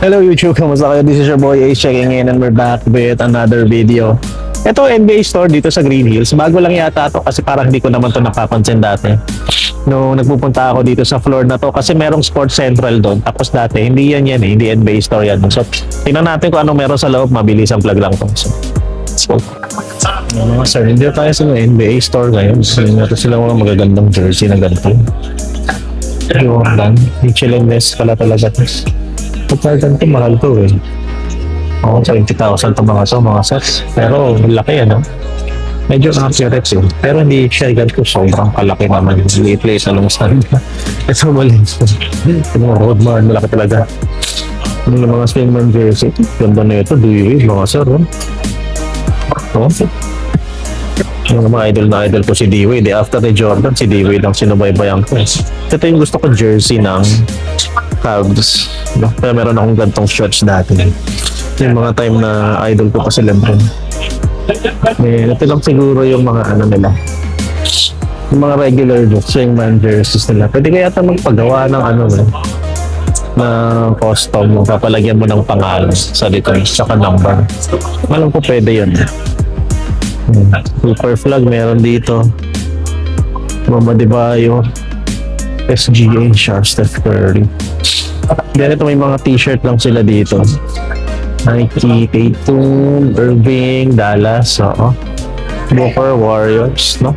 Hello YouTube, kamusta kayo? This is your boy Ace checking in and we're back with another video. Ito NBA store dito sa Green Hills. Bago lang yata to kasi parang hindi ko naman to napapansin dati. No, nagpupunta ako dito sa floor na to kasi merong Sports Central doon. Tapos dati, hindi yan eh. Hindi NBA store yan. So, tingnan natin kung anong meron sa loob. Mabilis ang plug lang to. So, mga sir, hindi tayo sa NBA store ngayon. So, ito sila mga magagandang jersey na ganito. Yung lang, Michelin Ness pala talaga to. Kapag ganito, mahal to eh. Oo, 20,000 to mga sets. Pero laki ano. Medyo accurate eh. Pero hindi siya ganito, sobrang kalaki naman. Liit-liit na lang saan. Ito maliit. Ito mga Rodman, malaki talaga. Yung mga swingman jersey. Ganda na ito, Dewey, mga sir. Oh. Yung mga idol na idol ko si Dewey. After the Jordan, si Dewey lang sinubaybayan ko. Ito yung gusto ko jersey ng Cavs. Pero meron akong gantong shorts dati. Yung mga time na idol ko pa si LeBron. Ito lang siguro yung mga ano nila. Yung mga regular swingman jerseys nila. Pwede kaya ata magpagawa ng ano na custom. Papalagyan mo ng pangalan sa likod tsaka number. Alam ko pwede yun. Super flag meron dito. Mama Debayo. SGA, Steph Curry. Ganito may mga t-shirt lang sila dito. Nike, Tatum, Irving, Dallas, Booker, Warriors, no?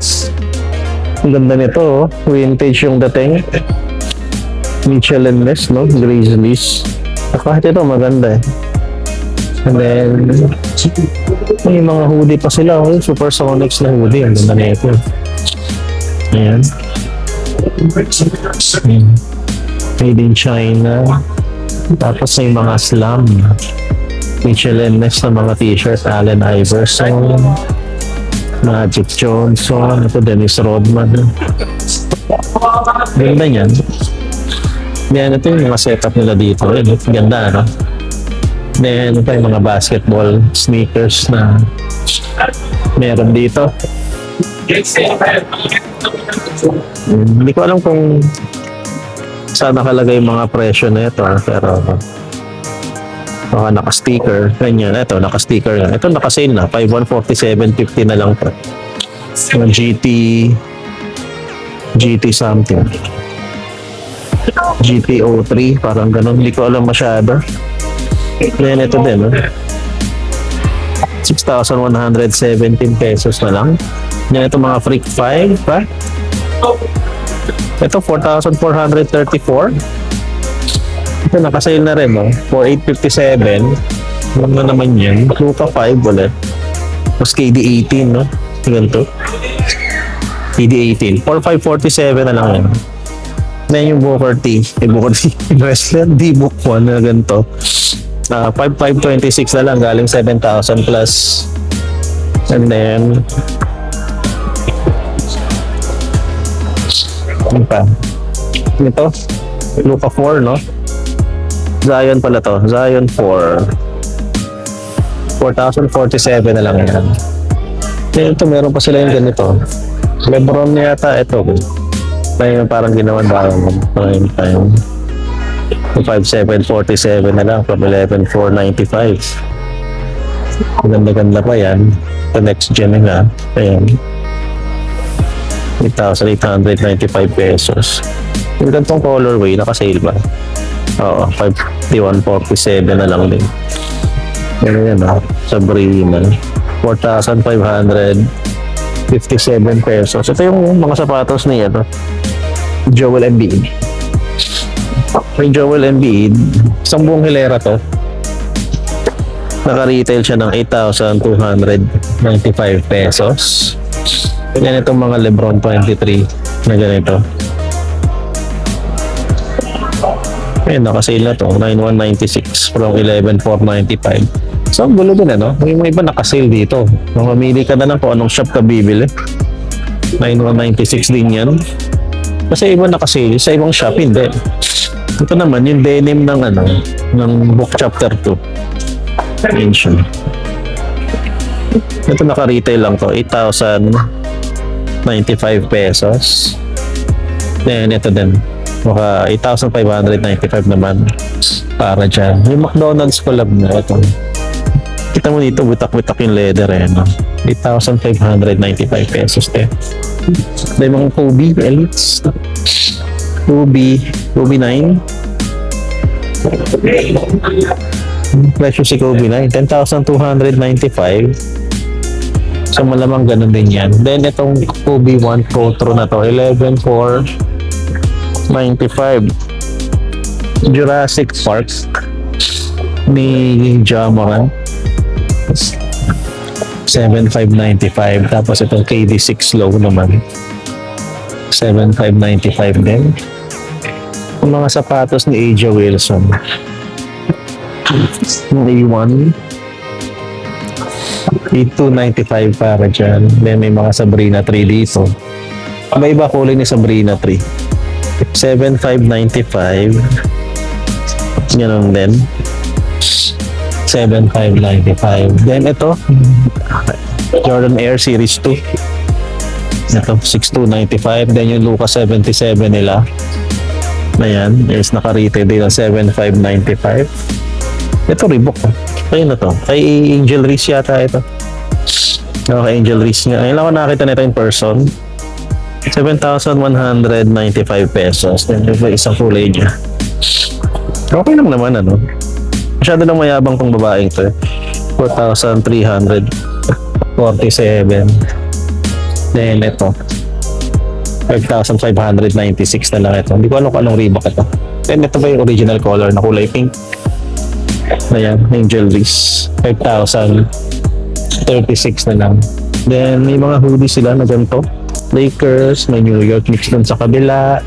Ang ganda nito, vintage yung dating. Michelin Ness, no? Grizzlies. Kahit ito, maganda eh. And then, may mga hoodie pa sila, Supersonics na hoodie. Ang ganda nito. Ayan. Made in China. Tapos may mga slam. Michelin Ness na mga t-shirt. Allen Iverson, Magic Johnson, ito Dennis Rodman. Ganda yan. Yan, ito yung mga setup nila dito. Ganda, no? Then, ito yung mga basketball sneakers na meron dito. Hindi ko alam kung saan nakalagay yung mga presyo na ito, pero mga naka-sticker, ganyan. Ito, naka-sticker na. Ito naka-sale na, 5,147.50 na lang po. Yung GT something. GT03, parang ganun. Hindi ko alam masyado. Then ito din, 6,117 pesos na lang. Yan, ito mga Freak 5, pa? Ito, 4,434. Ito, nakasale na rin, 4,857. Ano naman yan? Luka 5 ulit. Tapos KD18, no? Ganito. KD18. 4,547 na lang yan. Then yung Booker T. Booker T. Wrestler D-Book 1 na ganito. 5,526 na lang. Galing 7,000 plus. And then, ano pa? Ito, Luka 4, no? Zion pala to. Zion 4. 4,047 na lang yan. Ito, meron pa sila yung ganito. LeBron yata ito. May parang ginawa Diamond. Prime time. 5,747 na lang from 11,495. Ganda-ganda pa yan. The next gen na. Ayan. 8,895 pesos. Yung gantong colorway, naka-sale ba? Oo, 51,47 na lang din. Pero yan Sabrina. 4,557 pesos. Ito yung mga sapatos niya Joel Embiid. May Joel Embiid, isang buong hilera to. Naka-retail siya ng 8,295 pesos. Yan itong mga LeBron 23 na ganito. Ayan, naka-sale na to. 9,196 from 11,495. So, ang gulo din May iba naka-sale dito. Mamili ka na lang kung anong shop ka bibili. 9,196 din yan. Kasi iba naka-sale. Sa ibang shop, hindi. Ito naman, yung denim ng ng book chapter 2. Ayan siya. Ito naka-retail lang to. 8,095 pesos. Then, ito din. Maka 8,595 naman para dyan. Yung McDonald's collab na ito. Kita mo dito, butak-butak yung leather eh. No? 8,595 pesos eh. May mga Kobe Elites. Kobe 9. Presyo si Kobe 9. 10,295. So malamang ganun din yan. Then itong Kobe 1 Pro True na to, 11,495. Jurassic Park ni Jamoran, 7,595. Tapos itong KD6 low naman, 7,595 din. Yung mga sapatos ni Aja Wilson, yung A1, 8,295 para dyan. Then may mga Sabrina 3 dito. May iba kulay ni Sabrina 3. 7,595. Ganun din. 7,595. Then ito, Jordan Air Series 2. Ito, 6,295. Then yung Luka 77 nila. Ayan, is naka-retail din ng 7,595. Ito, Reebok. Ayun na to. Kay Angel Reese yata ito. Kay Angel Reese nga. Ayun lang ako nakita nito in person. 7,195 pesos. Then yung isang kulay niya. Okay lang naman ano. Masyado lang mayabang tong babaeng to. 4,347. Then ito, 5,596 na lang ito. Hindi ko alam kung anong Reebok ito. Then ito ba yung original color na kulay pink? Ayan, Angel Reese. 5,036 na lang. Then may mga hoodie sila na ganito. Lakers, may New York Knicks dun sa kabila.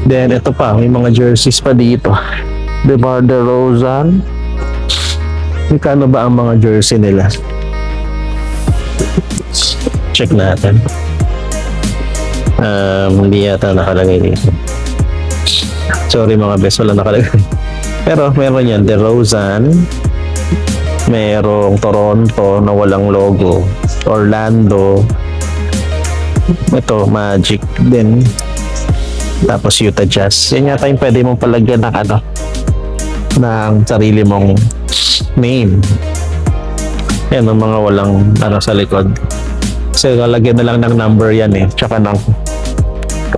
Then ito pa, may mga jerseys pa dito. DeMar DeRozan. Magkano ba ang mga jersey nila? Check natin. Hindi yata nakalagay dito. Sorry mga best, wala nakalagay. Pero meron yan, DeRozan. Merong Toronto na walang logo. Orlando. Ito, Magic din. Tapos Utah Jazz. Yan yata yung pwede mong palagyan ng ano, ng sarili mong name. Yan ang mga walang ano sa likod. Kasi lalagyan na lang ng number yan eh. Tsaka ng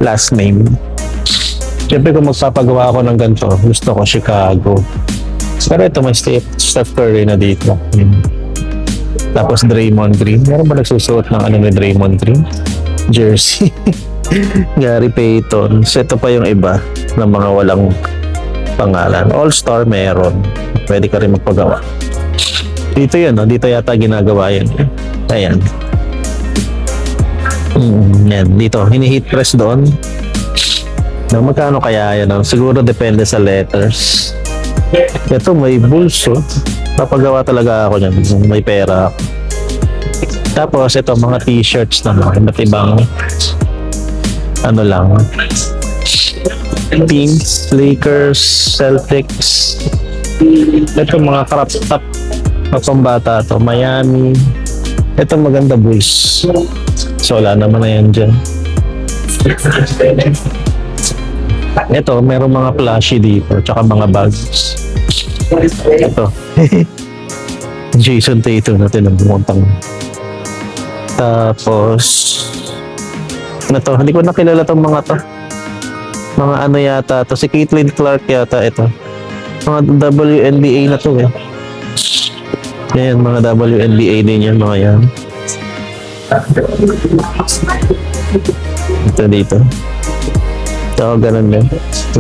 last name. Siyempre kung magpapagawa ako ng ganito, gusto ko Chicago. Pero ito may Steph Curry na dito. Tapos Draymond Green. Meron ba nagsusuot ng ano ni Draymond Green? Jersey. Gary Payton. So ito pa yung iba ng mga walang pangalan. All-Star meron. Pwede ka rin magpagawa. Dito yun, no? Dito yata ginagawa yun. Ayan. Yan. Dito, hini-heat press doon. No, magkano kaya yan? No? Siguro depende sa letters. Ito may bulso. Papagawa talaga ako yan. May pera. Tapos ito mga t-shirts naman. Iba't ibang ano lang. Teams, Lakers, Celtics. Ito mga crop top na pambata to. Miami. Ito maganda Bulls. So wala naman na yan dyan. Ito, meron mga flashy dito. Tsaka mga bags. Ito. Jason Tatum natin ang bumuntang. Tapos ano to? Hindi ko nakilala tong mga to. Mga ano yata to. Si Caitlin Clark yata ito. Mga WNBA na to eh. Yan, mga WNBA din yan, mga yan. Ito dito. So, ganun din.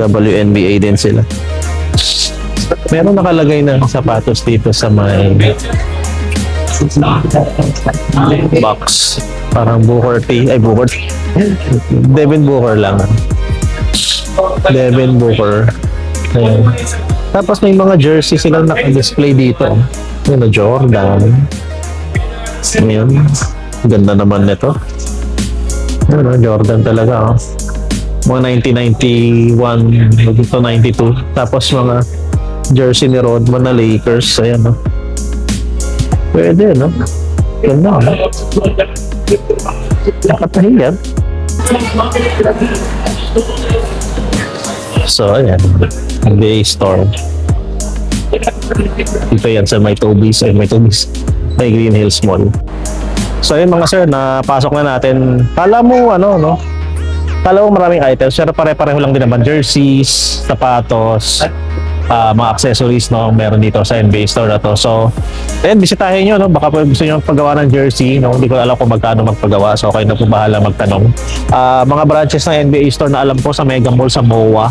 WNBA din sila. Meron nakalagay na sapatos dito sa may box. Parang Booker T. Ay, Booker T. Devin Booker lang. Devin Booker. Ayan. Tapos may mga jersey silang naka-display dito. Yung Jordan. Ayan. Ganda naman nito. Ayan, Jordan talaga. Oh. Mga 1991 to 92. Tapos mga jersey ni Rodman na Lakers. Ayan, no? Pwede, no? Ganda, no? Nakatahiyan. So, ayan. NBA store. Dito yan sa may Toby's. May Green Hills Mall. So, ayun mga sir, napasok na natin. Kala mo, no? Kala mo maraming items, pero pare-pareho lang din naman. Jerseys, sapatos, mga accessories, no? Meron dito sa NBA store na to. So, ayun, bisitahin nyo, no? Baka po gusto nyo paggawa ng jersey, no? Hindi ko alam kung magkano magpagawa. So, kayo na po bahala magtanong. Mga branches ng NBA store na alam ko sa Mega Mall, sa MOA.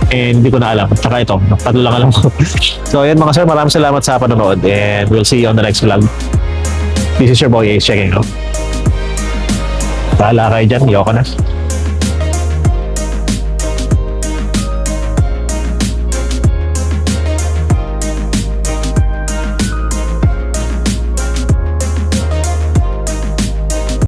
And hindi ko na alam. Tsaka ito, tatlo lang alam ko. So, ayun mga sir, maraming salamat sa panonood. And we'll see you on the next vlog. This is your boy Ace checking out. Bahala kayo dyan, yoko na.